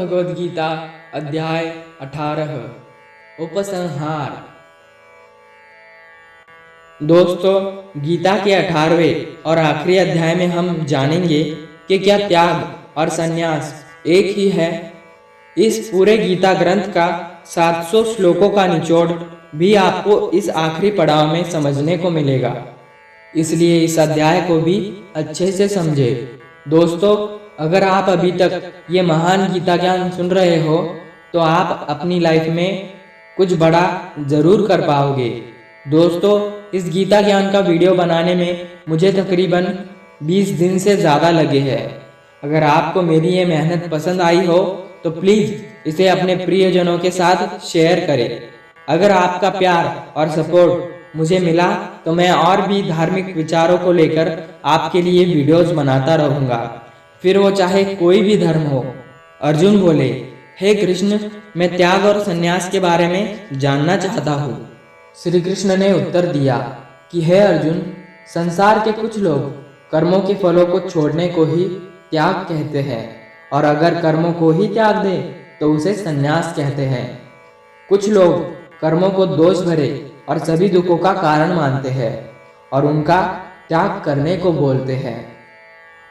भगवद गीता अध्याय 18 उपसंहार। दोस्तों, गीता के 18वें और आखिरी अध्याय में हम जानेंगे कि क्या त्याग और संन्यास एक ही है। इस पूरे गीता ग्रंथ का 700 श्लोकों का निचोड़ भी आपको इस आखिरी पड़ाव में समझने को मिलेगा, इसलिए इस अध्याय को भी अच्छे से समझे। दोस्तों, अगर आप अभी तक ये महान गीता ज्ञान सुन रहे हो तो आप अपनी लाइफ में कुछ बड़ा जरूर कर पाओगे। दोस्तों, इस गीता ज्ञान का वीडियो बनाने में मुझे तकरीबन 20 दिन से ज़्यादा लगे हैं। अगर आपको मेरी ये मेहनत पसंद आई हो तो प्लीज़ इसे अपने प्रियजनों के साथ शेयर करें। अगर आपका प्यार और सपोर्ट मुझे मिला तो मैं और भी धार्मिक विचारों को लेकर आपके लिए वीडियोस बनाता रहूँगा, फिर वो चाहे कोई भी धर्म हो। अर्जुन बोले, हे कृष्ण, मैं त्याग और संन्यास के बारे में जानना चाहता हूँ। श्री कृष्ण ने उत्तर दिया कि हे अर्जुन, संसार के कुछ लोग कर्मों के फलों को छोड़ने को ही त्याग कहते हैं, और अगर कर्मों को ही त्याग दे तो उसे संन्यास कहते हैं। कुछ लोग कर्मों को दोष भरे और सभी दुखों का कारण मानते हैं और उनका त्याग करने को बोलते हैं।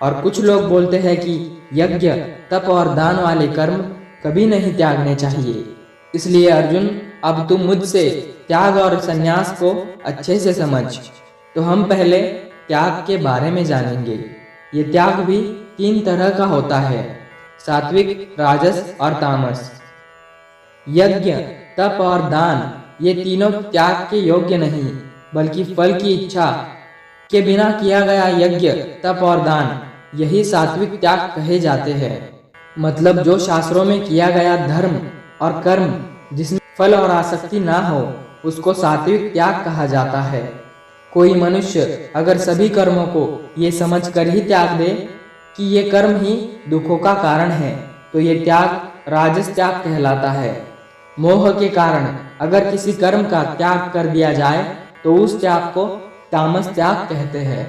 और कुछ लोग बोलते हैं कि यज्ञ, तप और दान वाले कर्म कभी नहीं त्यागने चाहिए। इसलिए अर्जुन, अब तुम मुझसे त्याग और संन्यास को अच्छे से समझ। तो हम पहले त्याग के बारे में जानेंगे। ये त्याग भी 3 तरह का होता है, सात्विक, राजस और तामस। यज्ञ, तप और दान ये तीनों त्याग के योग्य नहीं, बल्कि फल की इच्छा के बिना किया गया यज्ञ, तप और दान यही सात्विक त्याग कहे जाते हैं। मतलब जो शास्त्रों में किया गया धर्म और कर्म जिसमें फल और आसक्ति ना हो, उसको सात्विक त्याग कहा जाता है। कोई मनुष्य अगर सभी कर्मों को ये समझ कर ही त्याग दे कि ये कर्म ही दुखों का कारण है, तो ये त्याग राजस त्याग कहलाता है। मोह के कारण अगर किसी कर्म का त्याग कर दिया जाए तो उस त्याग को तामस त्याग कहते हैं।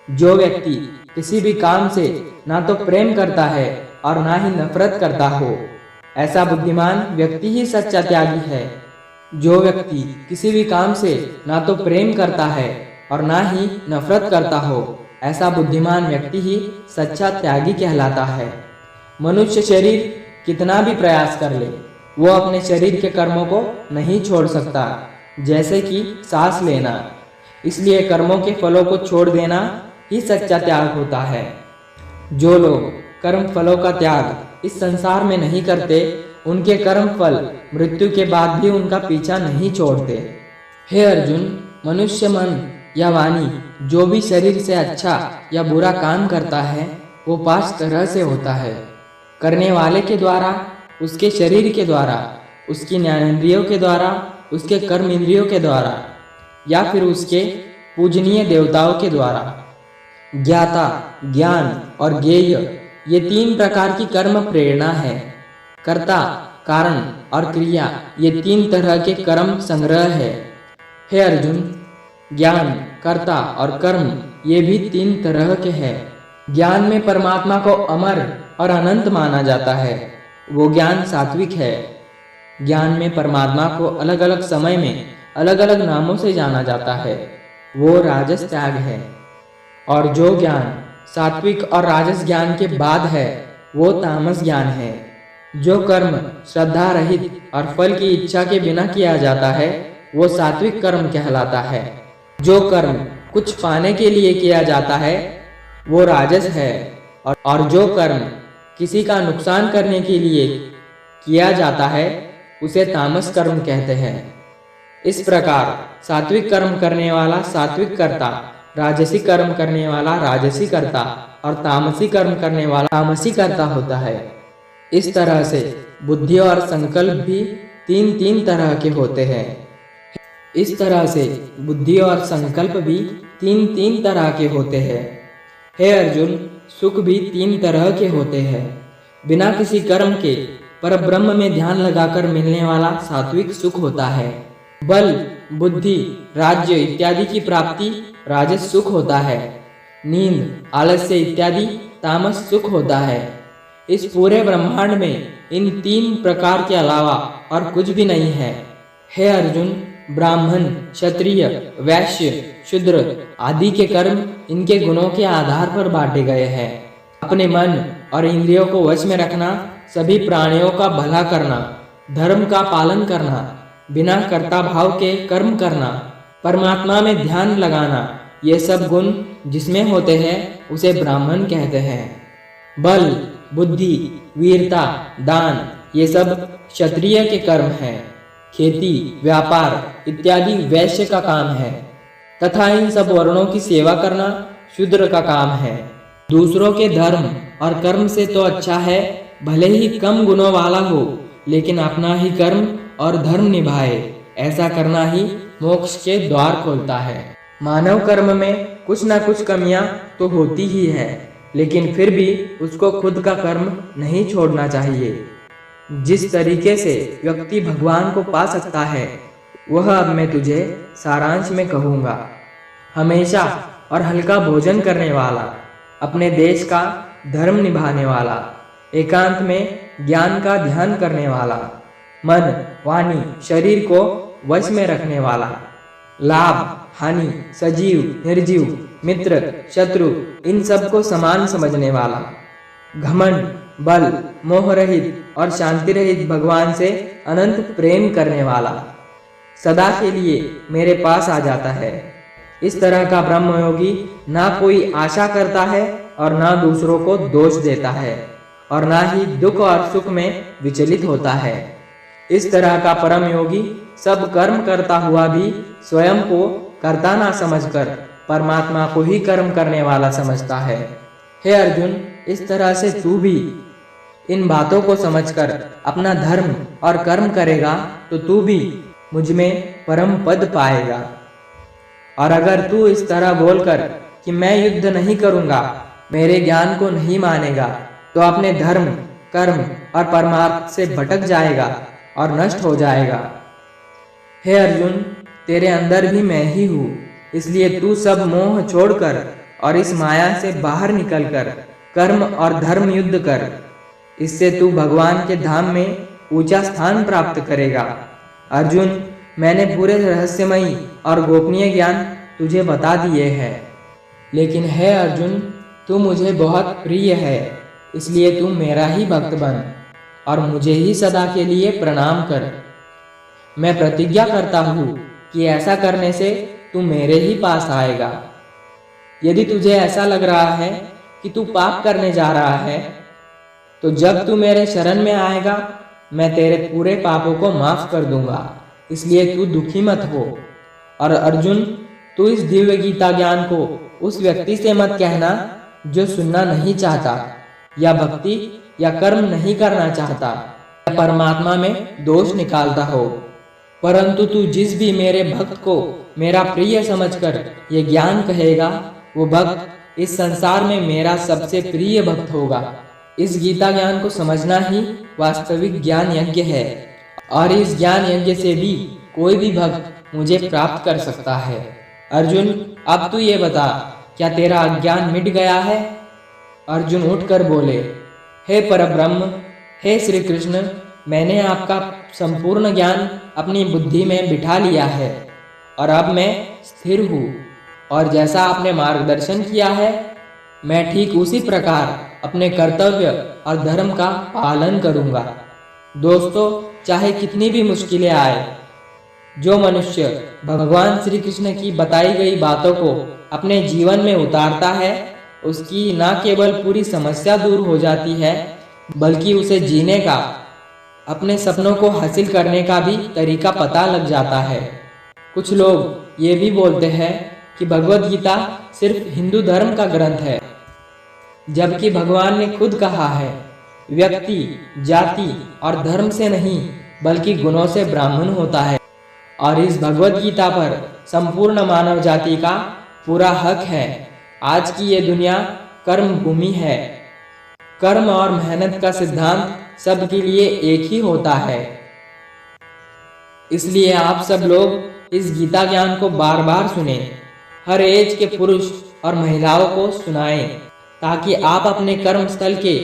जो व्यक्ति किसी भी काम से ना तो प्रेम करता है और ना ही नफरत करता हो, ऐसा बुद्धिमान व्यक्ति ही सच्चा त्यागी है। जो व्यक्ति किसी भी काम से ना तो प्रेम करता है और ना ही नफरत करता हो, ऐसा बुद्धिमान व्यक्ति ही सच्चा त्यागी कहलाता है। मनुष्य शरीर कितना भी प्रयास कर ले, वो अपने शरीर के कर्मों को नहीं छोड़ सकता, जैसे कि सांस लेना। इसलिए कर्मों के फलों को छोड़ देना ही सच्चा त्याग होता है। जो लोग कर्म फलों का त्याग इस संसार में नहीं करते, उनके कर्म फल मृत्यु के बाद भी उनका पीछा नहीं छोड़ते। हे अर्जुन, मनुष्य मन या वाणी जो भी शरीर से अच्छा या बुरा काम करता है, वो 5 तरह से होता है। करने वाले के द्वारा, उसके शरीर के द्वारा, उसकी ज्ञानेंद्रियों के द्वारा, उसके कर्म इंद्रियों के द्वारा, या फिर उसके पूजनीय देवताओं के द्वारा। ज्ञाता, ज्ञान और ज्ञेय ये 3 प्रकार की कर्म प्रेरणा है। कर्ता, कारण और क्रिया ये 3 तरह के कर्म संग्रह है। हे अर्जुन, ज्ञान, कर्ता और कर्म ये भी 3 तरह के हैं। ज्ञान में परमात्मा को अमर और अनंत माना जाता है, वो ज्ञान सात्विक है। ज्ञान में परमात्मा को अलग अलग समय में अलग अलग नामों से जाना जाता है, वो राजस त्याग है। और जो ज्ञान सात्विक और राजस ज्ञान के बाद है, वो तामस ज्ञान है। जो कर्म श्रद्धा रहित और फल की इच्छा के बिना किया जाता है, वो सात्विक कर्म कहलाता है। जो कर्म कुछ पाने के लिए किया जाता है, वो राजस है। और जो कर्म किसी का नुकसान करने के लिए किया जाता है, उसे तामस कर्म कहते हैं। इस प्रकार सात्विक कर्म करने वाला सात्विक कर्ता, राजसी कर्म करने वाला राजसी कर्ता और तामसी कर्म करने वाला तामसी कर्ता होता है। इस तरह से बुद्धि और संकल्प भी 3 तरह के होते हैं। इस तरह से बुद्धि और संकल्प भी 3 तरह के होते हैं। हे अर्जुन, सुख भी 3 तरह के होते हैं। बिना किसी कर्म के परब्रह्म में ध्यान लगाकर मिलने वाला सात्विक सुख होता है। बल, बुद्धि, राज्य इत्यादि की प्राप्ति राजस सुख होता है। नींद, आलस्य इत्यादि तामस सुख होता है। इस पूरे ब्रह्मांड में इन 3 प्रकार के अलावा और कुछ भी नहीं है। हे अर्जुन, ब्राह्मण, क्षत्रिय, वैश्य, शूद्र आदि के कर्म इनके गुणों के आधार पर बांटे गए हैं। अपने मन और इंद्रियों को वश में रखना, सभी प्राणियों का भला करना, धर्म का पालन करना, बिना कर्ता भाव के कर्म करना, परमात्मा में ध्यान लगाना, ये सब गुण जिसमें होते हैं उसे ब्राह्मण कहते हैं। बल, बुद्धि, वीरता, दान ये सब क्षत्रिय के कर्म हैं। खेती, व्यापार इत्यादि वैश्य का काम है तथा इन सब वर्णों की सेवा करना शूद्र का काम है। दूसरों के धर्म और कर्म से तो अच्छा है भले ही कम गुणों वाला हो, लेकिन अपना ही कर्म और धर्म निभाए। ऐसा करना ही मोक्ष के द्वार खोलता है। मानव कर्म में कुछ न कुछ कमियां तो होती ही है, लेकिन फिर भी उसको खुद का कर्म नहीं छोड़ना चाहिए। जिस तरीके से व्यक्ति भगवान को पा सकता है वह अब मैं तुझे सारांश में कहूँगा। हमेशा और हल्का भोजन करने वाला, अपने देश का धर्म निभाने वाला, एकांत में ज्ञान का ध्यान करने वाला, मन, वाणी, शरीर को वश में रखने वाला, लाभ, हानि, सजीव, निर्जीव, मित्र, शत्रु इन सब को समान समझने वाला, घमंड, बल, मोह रहित और शांति रहित भगवान से अनंत प्रेम करने वाला, सदा के लिए मेरे पास आ जाता है। इस तरह का ब्रह्मयोगी ना कोई आशा करता है और ना दूसरों को दोष देता है और ना ही दुख और सुख में विचलित होता है। इस तरह का परम योगी सब कर्म करता हुआ भी स्वयं को कर्ता ना समझकर परमात्मा को ही कर्म करने वाला समझता है। हे अर्जुन, इस तरह से तू भी इन बातों को समझकर अपना धर्म और कर्म करेगा तो तू भी मुझ में परम पद पाएगा। और अगर तू इस तरह बोलकर कि मैं युद्ध नहीं करूँगा, मेरे ज्ञान को नहीं मानेगा, तो अपने धर्म, कर्म और परमार्थ से भटक जाएगा और नष्ट हो जाएगा। हे अर्जुन, तेरे अंदर भी मैं ही हूँ, इसलिए तू सब मोह छोड़कर और इस माया से बाहर निकलकर कर्म और धर्म युद्ध कर। इससे तू भगवान के धाम में ऊंचा स्थान प्राप्त करेगा। अर्जुन, मैंने पूरे रहस्यमयी और गोपनीय ज्ञान तुझे बता दिए हैं, लेकिन हे अर्जुन, तू मुझे बहुत प्रिय है, इसलिए तू मेरा ही भक्त बन और मुझे ही सदा के लिए प्रणाम कर। मैं प्रतिज्ञा करता हूँ कि ऐसा करने से तू मेरे ही पास आएगा। यदि तुझे ऐसा लग रहा है कि तू पाप करने जा रहा है, तो जब तू मेरे शरण में आएगा मैं तेरे पूरे पापों को माफ कर दूंगा, इसलिए तू दुखी मत हो। और अर्जुन, तू इस दिव्य गीता ज्ञान को उस व्यक्ति से मत कहना जो सुनना नहीं चाहता या भक्ति या कर्म नहीं करना चाहता या परमात्मा में दोष निकालता हो, परंतु तू जिस भी मेरे भक्त को मेरा प्रिय समझकर ये ज्ञान कहेगा, वो भक्त इस संसार में मेरा सबसे प्रिय भक्त होगा। इस गीता ज्ञान को समझना ही वास्तविक ज्ञान यज्ञ है और इस ज्ञान यज्ञ से भी कोई भी भक्त मुझे प्राप्त कर सकता है। अर्जुन, अब तू ये बता, क्या तेरा अज्ञान मिट गया है? अर्जुन उठकर बोले, हे परब्रह्म, हे श्री कृष्ण, मैंने आपका संपूर्ण ज्ञान अपनी बुद्धि में बिठा लिया है और अब मैं स्थिर हूँ और जैसा आपने मार्गदर्शन किया है मैं ठीक उसी प्रकार अपने कर्तव्य और धर्म का पालन करूँगा। दोस्तों, चाहे कितनी भी मुश्किलें आए, जो मनुष्य भगवान श्री कृष्ण की बताई गई बातों को अपने जीवन में उतारता है, उसकी न केवल पूरी समस्या दूर हो जाती है, बल्कि उसे जीने का, अपने सपनों को हासिल करने का भी तरीका पता लग जाता है। कुछ लोग ये भी बोलते हैं कि भगवत गीता सिर्फ हिंदू धर्म का ग्रंथ है, जबकि भगवान ने खुद कहा है, व्यक्ति जाति और धर्म से नहीं बल्कि गुणों से ब्राह्मण होता है और इस भगवत गीता पर संपूर्ण मानव जाति का पूरा हक है। आज की ये दुनिया कर्म भूमि है। कर्म और मेहनत का सिद्धांत सबके लिए एक ही होता है। इसलिए आप सब लोग इस गीता ज्ञान को बार बार सुने, हर एज के पुरुष और महिलाओं को सुनाएं, ताकि आप अपने कर्म स्थल के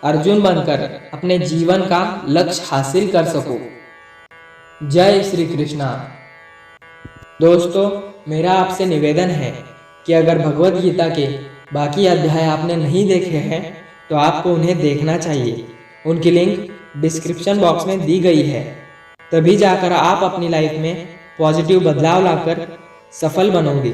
अर्जुन बनकर अपने जीवन का लक्ष्य हासिल कर सको। जय श्री कृष्णा। दोस्तों, मेरा आपसे निवेदन है कि अगर भगवत गीता के बाकी अध्याय आपने नहीं देखे हैं तो आपको उन्हें देखना चाहिए। उनकी लिंक डिस्क्रिप्शन बॉक्स में दी गई है। तभी जाकर आप अपनी लाइफ में पॉजिटिव बदलाव लाकर सफल बनोगे।